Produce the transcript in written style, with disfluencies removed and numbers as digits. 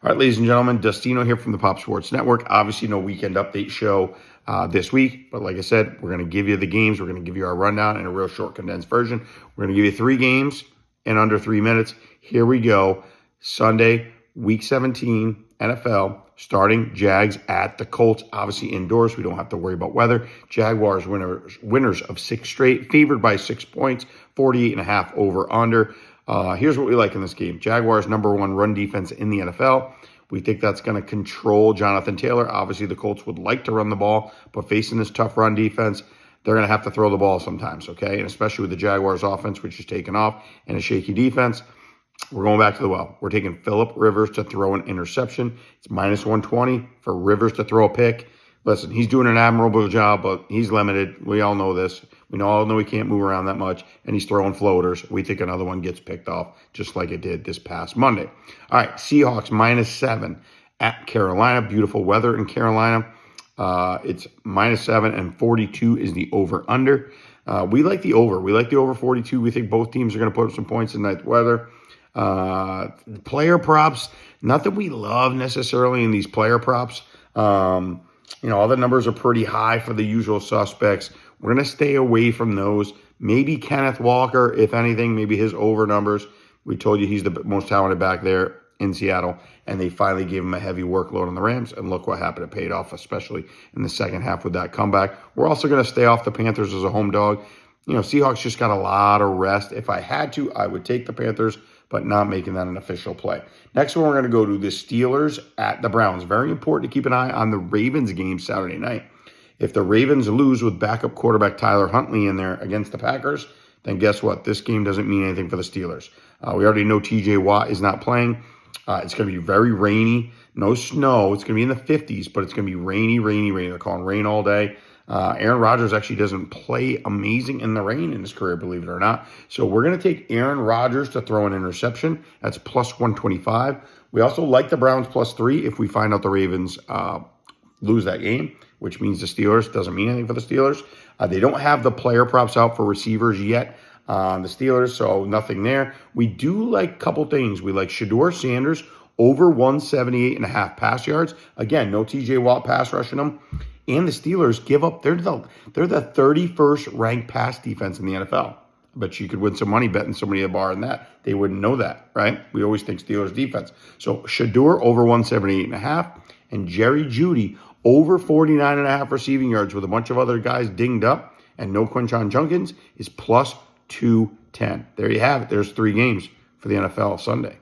All right, ladies and gentlemen, Dustino here from the Pop Sports Network. Obviously, no weekend update show this week, but like I said, we're going to give you the games. We're going to give you our rundown in a real short, condensed version. We're going to give you 3 games in under 3 minutes. Here we go. Sunday, Week 17, NFL, starting Jags at the Colts. Obviously indoors. We don't have to worry about weather. Jaguars winners of 6 straight, favored by 6 points, 48.5 over under. Here's what we like in this game. Jaguars #1 run defense in the NFL. We think that's going to control Jonathan Taylor. Obviously, the Colts would like to run the ball, but facing this tough run defense, they're going to have to throw the ball sometimes, okay? And especially with the Jaguars offense, which is taking off, and a shaky defense, we're going back to the well. We're taking Phillip Rivers to throw an interception. It's -120 for Rivers to throw a pick. Listen, he's doing an admirable job, but he's limited. We all know this. We all know he can't move around that much, and he's throwing floaters. We think another one gets picked off, just like it did this past Monday. All right, Seahawks -7 at Carolina. Beautiful weather in Carolina. It's -7, and 42 is the over-under. We like the over. We like the over 42. We think both teams are going to put up some points in nice weather. Player props, not that we love necessarily in these player props. All the numbers are pretty high for the usual suspects. We're going to stay away from those. Maybe Kenneth Walker, if anything, maybe his over numbers. We told you he's the most talented back there in Seattle, and they finally gave him a heavy workload on the Rams, and look what happened. It paid off, especially in the second half with that comeback. We're also going to stay off the Panthers as a home dog. Seahawks just got a lot of rest. If I had to, I would take the Panthers, but not making that an official play. Next one, we're going to go to the Steelers at the Browns. Very important to keep an eye on the Ravens game Saturday night. If the Ravens lose with backup quarterback Tyler Huntley in there against the Packers, then guess what? This game doesn't mean anything for the Steelers. We already know TJ Watt is not playing. It's going to be very rainy. No snow. It's going to be in the 50s, but it's going to be rainy. They're calling rain all day. Aaron Rodgers actually doesn't play amazing in the rain in his career, believe it or not. So we're going to take Aaron Rodgers to throw an interception. That's +125. We also like the Browns +3 if we find out the Ravens lose that game, which means the Steelers. Doesn't mean anything for the Steelers. They don't have the player props out for receivers yet on the Steelers, so nothing there. We do like a couple things. We like Shedeur Sanders over 178.5 pass yards. Again, no TJ Watt pass rushing them. And the Steelers give up, they're the 31st ranked pass defense in the NFL. But you could win some money betting somebody a bar on that. They wouldn't know that, right? We always think Steelers defense. So Shedeur over 178.5, and Jerry Jeudy over 49.5 receiving yards with a bunch of other guys dinged up, and no Quinshon Judkins is +210. There you have it. There's 3 games for the NFL Sunday.